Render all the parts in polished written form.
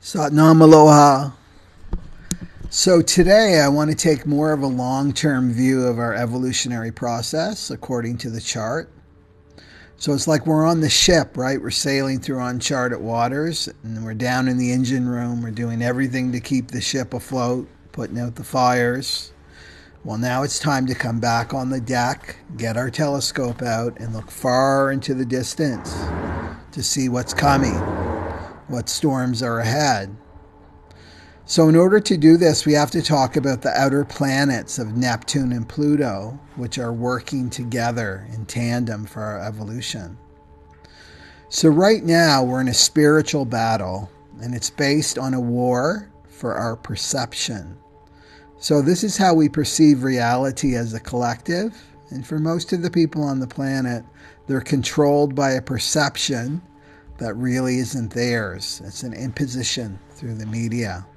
Satnam Aloha. So today I want to take more of a long-term view of our evolutionary process according to the chart. So it's like we're on the ship, right? We're sailing through uncharted waters and we're down in the engine room. We're doing everything to keep the ship afloat, putting out the fires. Well, now it's time to come back on the deck, get our telescope out and look far into the distance to see what's coming, what storms are ahead. So in order to do this, we have to talk about the outer planets of Neptune and Pluto, which are working together in tandem for our evolution. So right now, we're in a spiritual battle, and it's based on a war for our perception. So this is how we perceive reality as a collective, and for most of the people on the planet, they're controlled by a perception that really isn't theirs. It's an imposition through the media.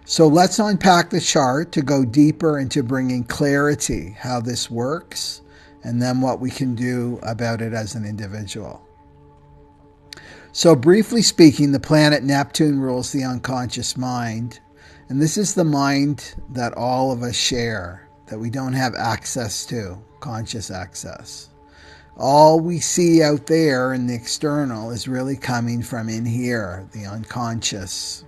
So let's unpack the chart to go deeper into bringing clarity, how this works, and then what we can do about it as an individual. So briefly speaking, the planet Neptune rules the unconscious mind, and this is the mind that all of us share, that we don't have access to, conscious access. All we see out there in the external is really coming from in here, the unconscious.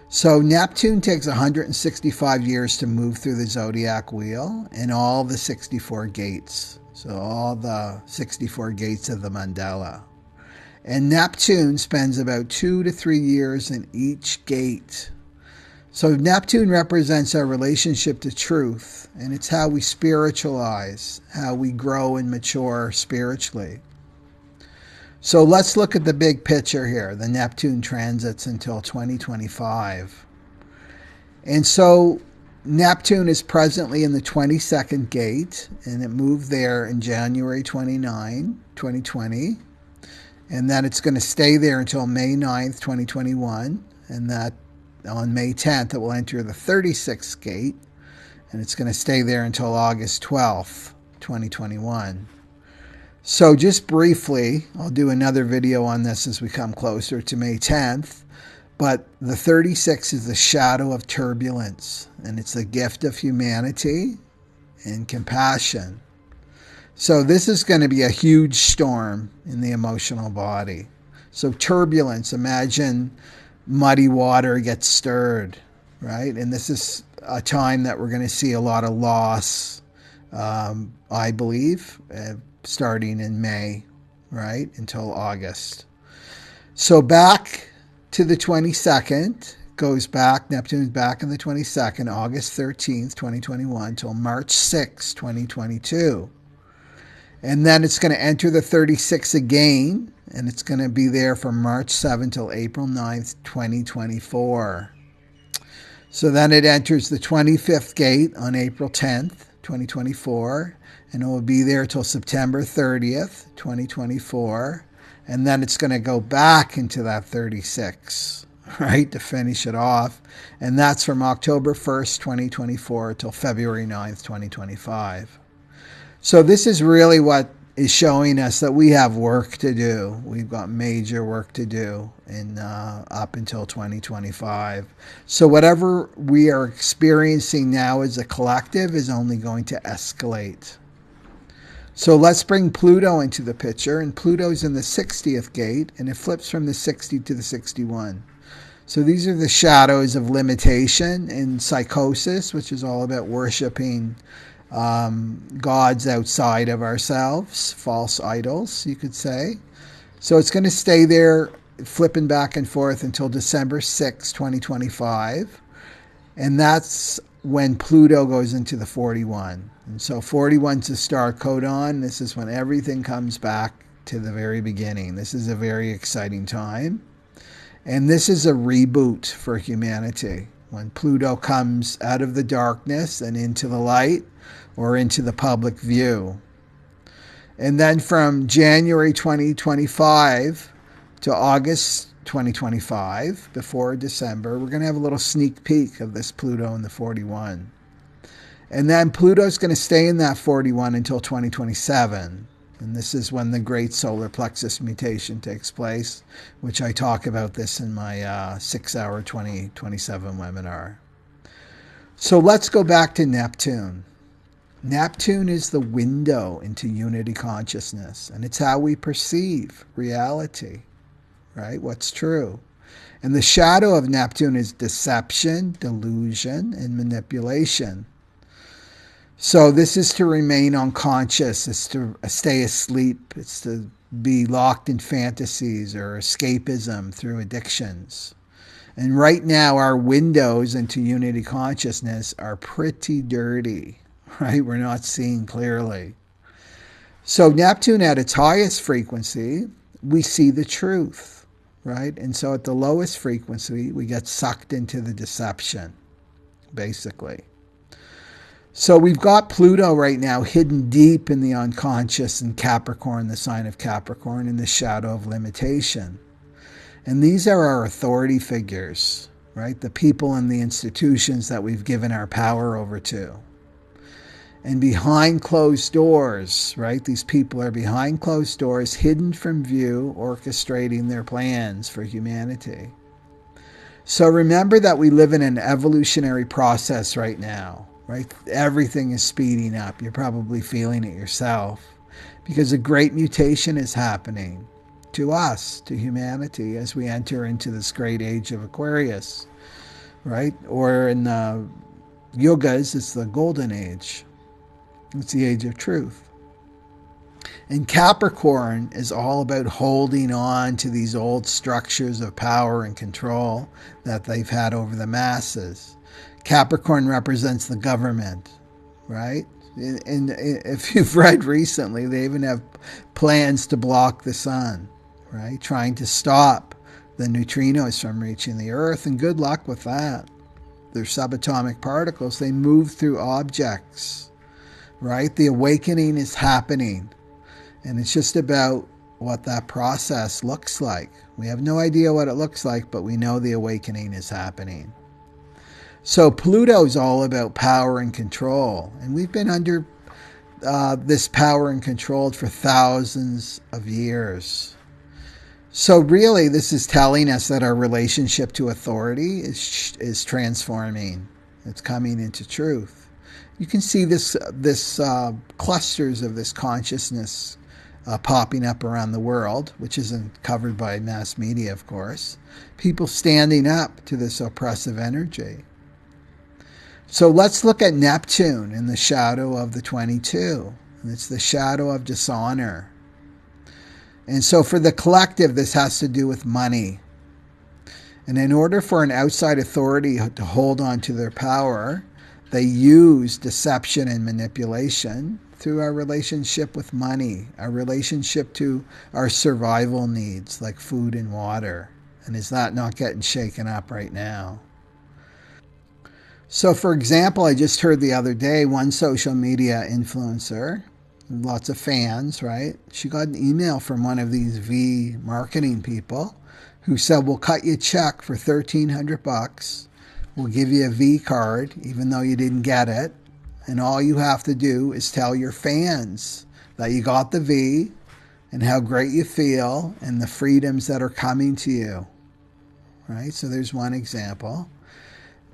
So Neptune takes 165 years to move through the zodiac wheel and all the 64 gates. So all the 64 gates of the mandala. And Neptune spends about 2 to 3 years in each gate. So Neptune represents our relationship to truth, and it's how we spiritualize, how we grow and mature spiritually. So let's look at the big picture here, the Neptune transits until 2025. And so Neptune is presently in the 22nd gate, and it moved there in January 29, 2020. And then it's going to stay there until May 9th, 2021. And that on May 10th, it will enter the 36th gate, and it's going to stay there until August 12th, 2021. So just briefly, I'll do another video on this as we come closer to May 10th, but the 36 is the shadow of turbulence, and it's a gift of humanity and compassion. So this is going to be a huge storm in the emotional body. So turbulence, imagine muddy water gets stirred, right? And this is a time that we're going to see a lot of loss, I believe, starting in May, right, until August. So back to the 22nd, goes back, Neptune's back on the 22nd, August 13th, 2021, until March 6th, 2022. And then it's going to enter the 36 again, and it's going to be there from March 7th till April 9th, 2024. So then it enters the 25th gate on April 10th, 2024, and it will be there till September 30th, 2024. And then it's going to go back into that 36, right, to finish it off. And that's from October 1st, 2024 till February 9th, 2025. So this is really what is showing us that we have work to do. We've got major work to do in up until 2025. So whatever we are experiencing now as a collective is only going to escalate. So let's bring Pluto into the picture. And Pluto's in the 60th gate, and it flips from the 60 to the 61. So these are the shadows of limitation and psychosis, which is all about worshiping gods outside of ourselves, false idols, you could say. So it's going to stay there, flipping back and forth until December 6, 2025. And that's when Pluto goes into the 41. And so 41's the star codon. This is when everything comes back to the very beginning. This is a very exciting time. And this is a reboot for humanity. When Pluto comes out of the darkness and into the light, or into the public view. And then from January 2025 to August 2025, before December, we're going to have a little sneak peek of this Pluto in the 41. And then Pluto's going to stay in that 41 until 2027. And this is when the great solar plexus mutation takes place, which I talk about this in my 6-hour 2027 webinar. So let's go back to Neptune. Neptune is the window into unity consciousness, and it's how we perceive reality, right? What's true. And the shadow of Neptune is deception, delusion, and manipulation. So this is to remain unconscious, it's to stay asleep, it's to be locked in fantasies or escapism through addictions. And right now our windows into unity consciousness are pretty dirty, right? We're not seeing clearly. So Neptune at its highest frequency, we see the truth, right? And so at the lowest frequency, we get sucked into the deception, basically. So we've got Pluto right now hidden deep in the unconscious in Capricorn, the sign of Capricorn, in the shadow of limitation. And these are our authority figures, right? The people and the institutions that we've given our power over to. And behind closed doors, right? These people are behind closed doors, hidden from view, orchestrating their plans for humanity. So remember that we live in an evolutionary process right now. Right? Everything is speeding up. You're probably feeling it yourself because a great mutation is happening to us, to humanity, as we enter into this great age of Aquarius, right? Or in the yugas, it's the golden age. It's the age of truth. And Capricorn is all about holding on to these old structures of power and control that they've had over the masses. Capricorn represents the government, right? And if you've read recently, they even have plans to block the sun, right? Trying to stop the neutrinos from reaching the Earth, and good luck with that. They're subatomic particles. They move through objects, right? The awakening is happening, and it's just about what that process looks like. We have no idea what it looks like, but we know the awakening is happening. So Pluto is all about power and control. And we've been under this power and control for thousands of years. So really, this is telling us that our relationship to authority is transforming. It's coming into truth. You can see this clusters of this consciousness popping up around the world, which isn't covered by mass media, of course. People standing up to this oppressive energy. So let's look at Neptune in the shadow of the 22. And it's the shadow of dishonor. And so for the collective, this has to do with money. And in order for an outside authority to hold on to their power, they use deception and manipulation through our relationship with money, our relationship to our survival needs like food and water. And is that not getting shaken up right now? So, for example, I just heard the other day one social media influencer, lots of fans, right? She got an email from one of these V marketing people who said, we'll cut you a check for $1,300. We'll give you a V card, even though you didn't get it. And all you have to do is tell your fans that you got the V and how great you feel and the freedoms that are coming to you, right? So there's one example.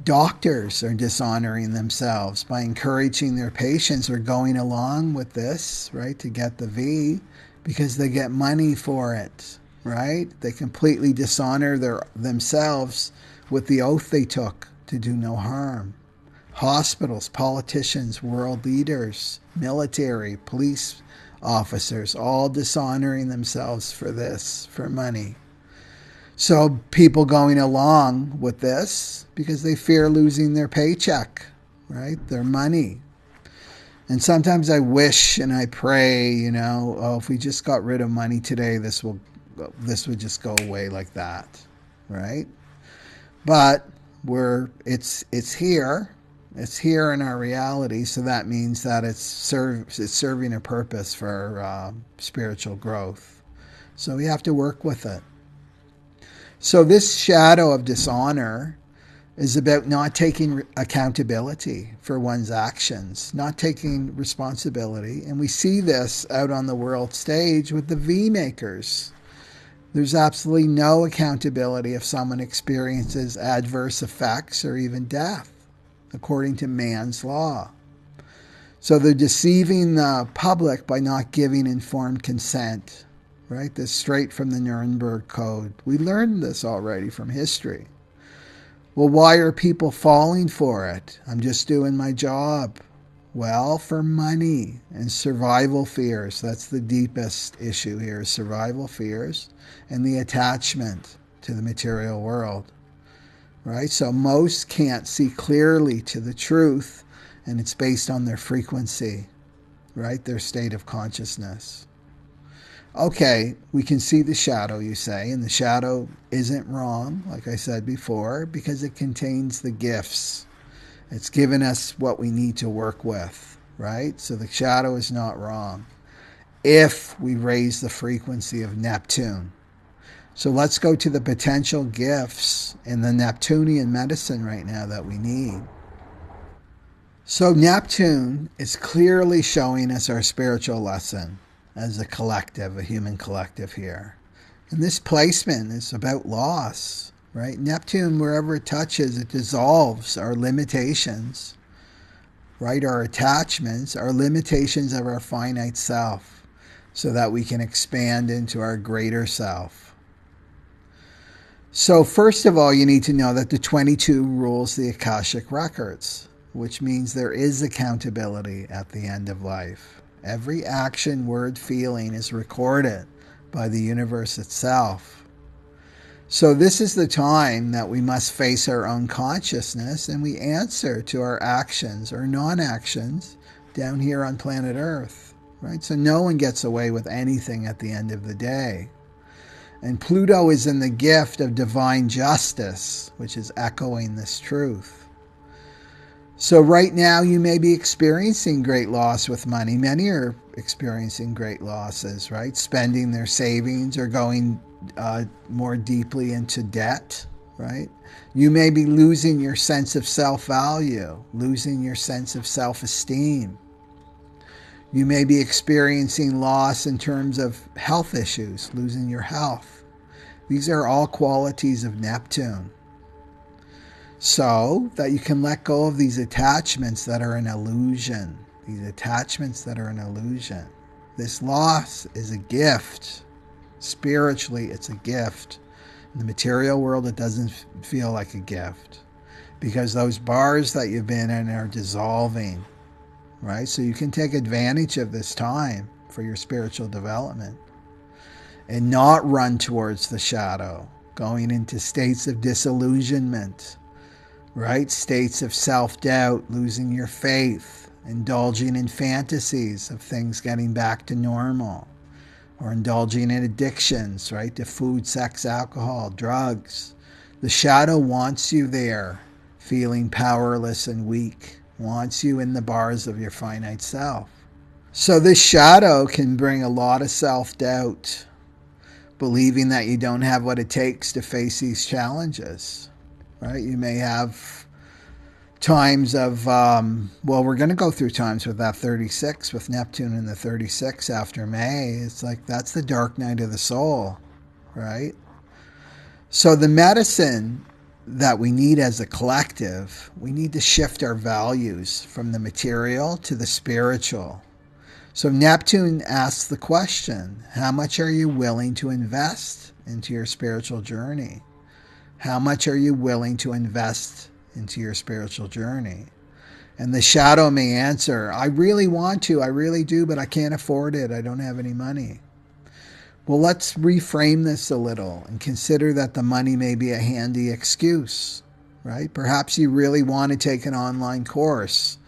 Doctors are dishonoring themselves by encouraging their patients or going along with this, right, to get the V because they get money for it, right? They completely dishonor themselves with the oath they took to do no harm. Hospitals, politicians, world leaders, military, police officers, all dishonoring themselves for this, for money. So people going along with this because they fear losing their paycheck, right? Their money. And sometimes I wish and I pray, if we just got rid of money today, this would just go away like that, right? But it's here. It's here in our reality, so that means that it's serving a purpose for spiritual growth. So we have to work with it. So this shadow of dishonor is about not taking accountability for one's actions, not taking responsibility. And we see this out on the world stage with the V makers. There's absolutely no accountability if someone experiences adverse effects or even death, according to man's law. So they're deceiving the public by not giving informed consent, right? This straight from the Nuremberg Code. We learned this already from history. Well, why are people falling for it? I'm just doing my job. Well, for money and survival fears. That's the deepest issue here, survival fears and the attachment to the material world, right? So most can't see clearly to the truth, and it's based on their frequency, right? Their state of consciousness. Okay, we can see the shadow, you say, and the shadow isn't wrong, like I said before, because it contains the gifts. It's given us what we need to work with, right? So the shadow is not wrong if we raise the frequency of Neptune. So let's go to the potential gifts in the Neptunian medicine right now that we need. So Neptune is clearly showing us our spiritual lesson as a collective, a human collective here. And this placement is about loss, right? Neptune, wherever it touches, it dissolves our limitations, right? Our attachments, our limitations of our finite self, so that we can expand into our greater self. So first of all, you need to know that the 22 rules the Akashic records, which means there is accountability at the end of life. Every action, word, feeling is recorded by the universe itself. So this is the time that we must face our own consciousness, and we answer to our actions or non-actions down here on planet Earth, right? So no one gets away with anything at the end of the day. And Pluto is in the gift of divine justice, which is echoing this truth. So right now you may be experiencing great loss with money. Many are experiencing great losses, right? Spending their savings or going more deeply into debt, right? You may be losing your sense of self-value, losing your sense of self-esteem. You may be experiencing loss in terms of health issues, losing your health. These are all qualities of Neptune. So that you can let go of these attachments that are an illusion. These attachments that are an illusion. This loss is a gift. Spiritually, it's a gift. In the material world, it doesn't feel like a gift, because those bars that you've been in are dissolving, right? So you can take advantage of this time for your spiritual development and not run towards the shadow, going into states of disillusionment, right? States of self-doubt, losing your faith, indulging in fantasies of things getting back to normal, or indulging in addictions, right? To food, sex, alcohol, drugs. The shadow wants you there, feeling powerless and weak, wants you in the bars of your finite self. So this shadow can bring a lot of self-doubt, believing that you don't have what it takes to face these challenges, right? You may have times of, well, we're going to go through times with that 36, with Neptune in the 36 after May. It's like that's the dark night of the soul, right? So the medicine that we need as a collective, we need to shift our values from the material to the spiritual. So Neptune asks the question, how much are you willing to invest into your spiritual journey? How much are you willing to invest into your spiritual journey? And the shadow may answer, I really want to, I really do, but I can't afford it. I don't have any money. Well, let's reframe this a little and consider that the money may be a handy excuse, right? Perhaps you really want to take an online course,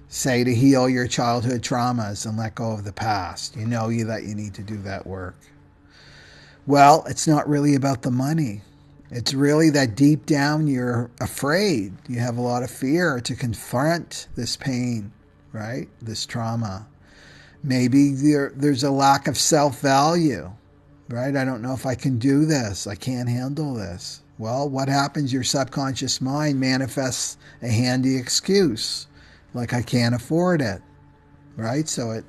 say to heal your childhood traumas and let go of the past. You know that you need to do that work. Well, it's not really about the money. It's really that deep down you're afraid. You have a lot of fear to confront this pain, right? This trauma. Maybe there's a lack of self-value, right? I don't know if I can do this. I can't handle this. Well, what happens? Your subconscious mind manifests a handy excuse, like I can't afford it, right? So it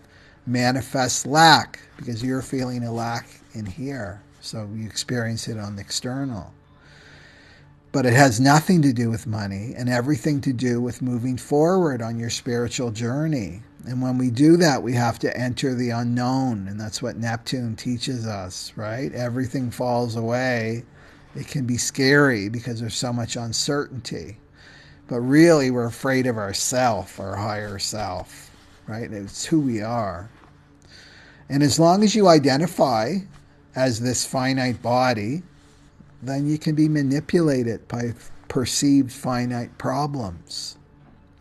manifests lack because you're feeling a lack in here. So you experience it on the external. But it has nothing to do with money and everything to do with moving forward on your spiritual journey. And when we do that, we have to enter the unknown. And that's what Neptune teaches us, right? Everything falls away. It can be scary because there's so much uncertainty. But really, we're afraid of ourself, our higher self, right? It's who we are. And as long as you identify as this finite body, then you can be manipulated by perceived finite problems,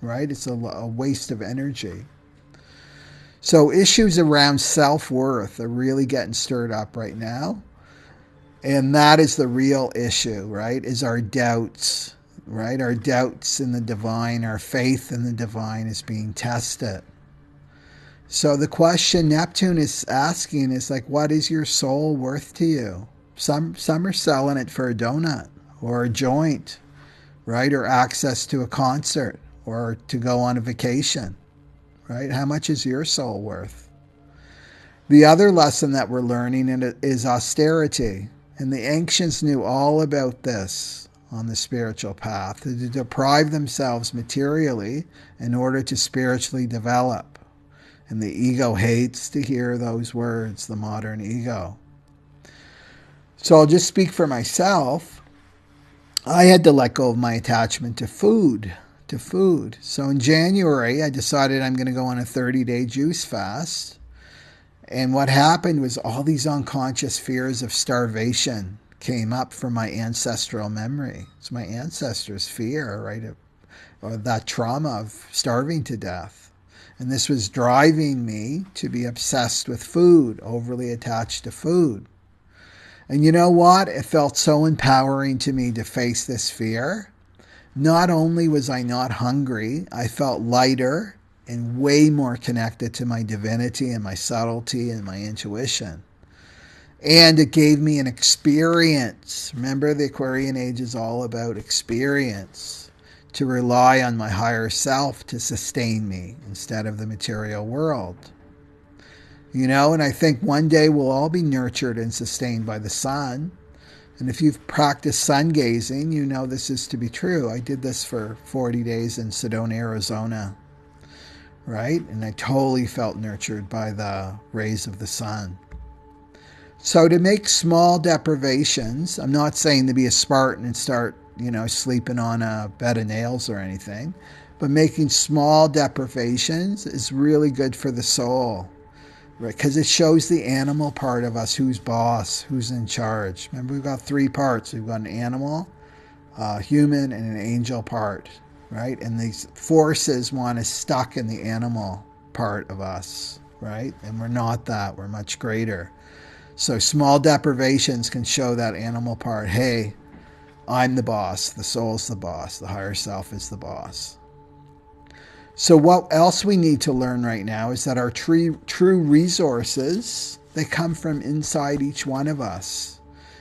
right? It's a waste of energy. So issues around self-worth are really getting stirred up right now. And that is the real issue, right? Is our doubts, right? Our doubts in the divine, our faith in the divine is being tested. So the question Neptune is asking is like, what is your soul worth to you? Some are selling it for a donut or a joint, right? Or access to a concert or to go on a vacation, right? How much is your soul worth? The other lesson that we're learning is austerity. And the ancients knew all about this on the spiritual path, to deprive themselves materially in order to spiritually develop. And the ego hates to hear those words, the modern ego. So I'll just speak for myself. I had to let go of my attachment to food. So in January, I decided I'm going to go on a 30-day juice fast. And what happened was all these unconscious fears of starvation came up from my ancestral memory. It's my ancestors' fear, right, of that trauma of starving to death. And this was driving me to be obsessed with food, overly attached to food. And you know what? It felt so empowering to me to face this fear. Not only was I not hungry, I felt lighter and way more connected to my divinity and my subtlety and my intuition. And it gave me an experience. Remember, the Aquarian age is all about experience. To rely on my higher self to sustain me instead of the material world. You know, and I think one day we'll all be nurtured and sustained by the sun. And if you've practiced sun gazing, you know this is to be true. I did this for 40 days in Sedona, Arizona, right? And I totally felt nurtured by the rays of the sun. So to make small deprivations, I'm not saying to be a Spartan and start, sleeping on a bed of nails or anything, but making small deprivations is really good for the soul. Right, because it shows the animal part of us, who's boss, who's in charge. Remember, we've got three parts. We've got an animal, a human, and an angel part, right? And these forces want us stuck in the animal part of us, right? And we're not that. We're much greater. So small deprivations can show that animal part. Hey, I'm the boss. The soul's the boss. The higher self is the boss. So what else we need to learn right now is that our true resources, they come from inside each one of us.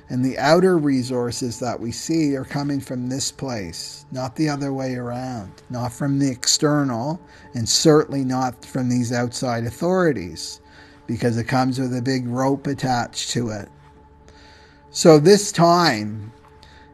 And the outer resources that we see are coming from this place, not the other way around, not from the external, and certainly not from these outside authorities, because it comes with a big rope attached to it. So this time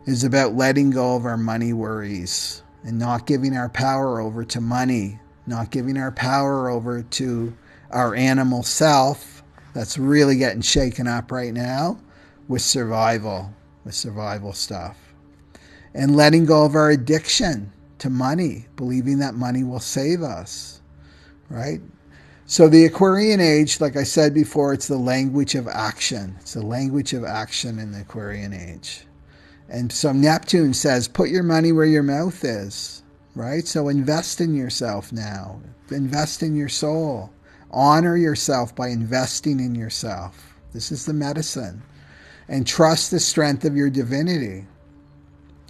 is about letting go of our money worries, and not giving our power over to money, not giving our power over to our animal self that's really getting shaken up right now with survival stuff. And letting go of our addiction to money, believing that money will save us, right? So the Aquarian age, like I said before, it's the language of action. It's the language of action in the Aquarian age. And so Neptune says, put your money where your mouth is, right? So invest in yourself now. Invest in your soul. Honor yourself by investing in yourself. This is the medicine. And trust the strength of your divinity.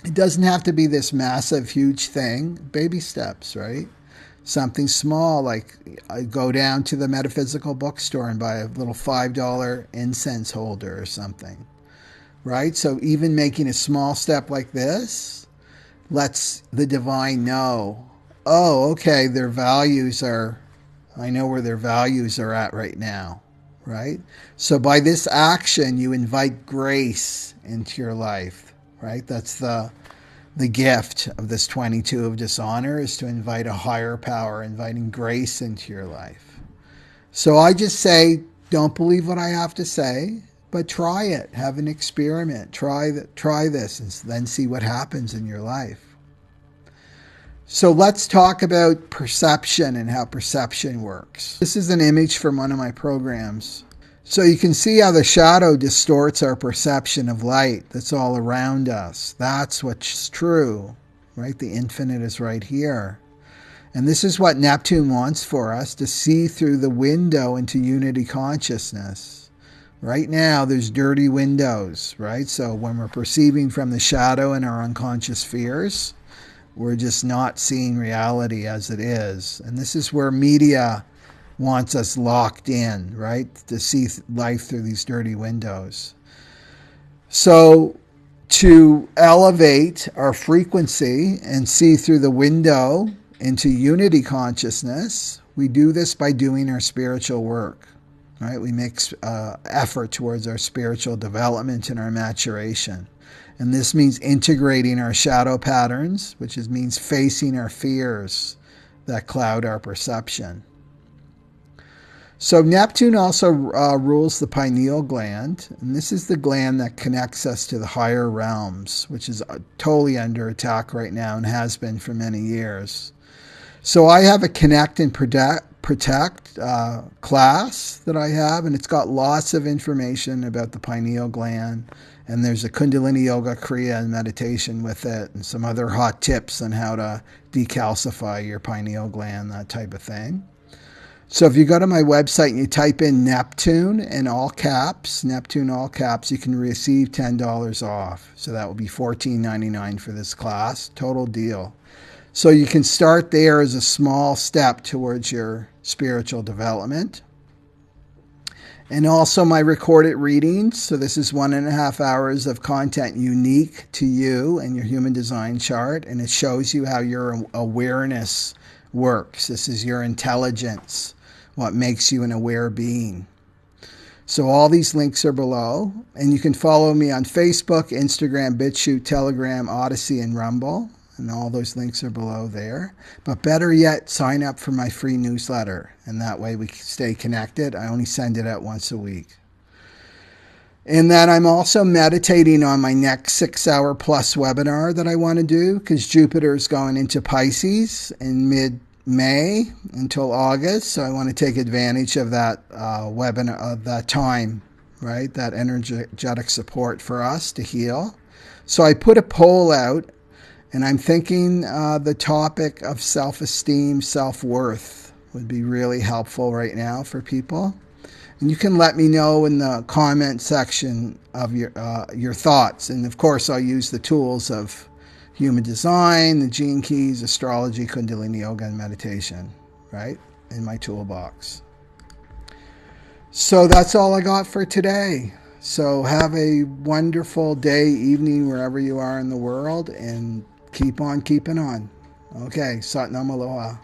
It doesn't have to be this massive, huge thing. Baby steps, right? Something small, like I go down to the metaphysical bookstore and buy a little $5 incense holder or something. right? So even making a small step like this lets the divine know, oh, okay, their values are, I know where their values are at right now, right? So by this action, you invite grace into your life, right? That's the gift of this 22 of dishonor, is to invite a higher power, inviting grace into your life. So I just say, don't believe what I have to say, but try it. Have an experiment. Try this and then see what happens in your life. So let's talk about perception and how perception works. This is an image from one of my programs. So you can see how the shadow distorts our perception of light that's all around us. That's what's true, right? The infinite is right here. And this is what Neptune wants for us, to see through the window into unity consciousness. Right now, there's dirty windows, right? So when we're perceiving from the shadow and our unconscious fears, we're just not seeing reality as it is. And this is where media wants us locked in, right? To see life through these dirty windows. So to elevate our frequency and see through the window into unity consciousness, we do this by doing our spiritual work, right? We make effort towards our spiritual development and our maturation. And this means integrating our shadow patterns, which means facing our fears that cloud our perception. So Neptune also rules the pineal gland, and this is the gland that connects us to the higher realms, which is totally under attack right now and has been for many years. So I have a Connect and Protect class that I have, and it's got lots of information about the pineal gland, and there's a Kundalini Yoga Kriya and meditation with it, and some other hot tips on how to decalcify your pineal gland, that type of thing. So if you go to my website and you type in Neptune in all caps, Neptune all caps, you can receive $10 off. So that will be $14.99 for this class. Total deal. So you can start there as a small step towards your spiritual development. And also my recorded readings. So this is 1.5 hours of content unique to you and your human design chart. And it shows you how your awareness works. This is your intelligence, what makes you an aware being. So all these links are below. And you can follow me on Facebook, Instagram, Bitchute, Telegram, Odysee, and Rumble. And all those links are below there. But better yet, sign up for my free newsletter. And that way we stay connected. I only send it out once a week. And then I'm also meditating on my next 6-hour plus webinar that I want to do, because Jupiter is going into Pisces in mid-May until August. So I want to take advantage of that webinar, of that time, right? That energetic support for us to heal. So I put a poll out. And I'm thinking the topic of self-esteem, self-worth would be really helpful right now for people. And you can let me know in the comment section of your thoughts. And of course, I'll use the tools of human design, the gene keys, astrology, Kundalini yoga, and meditation, right, in my toolbox. So that's all I got for today. So have a wonderful day, evening, wherever you are in the world, and keep on keeping on. Okay, Satnam Aloha.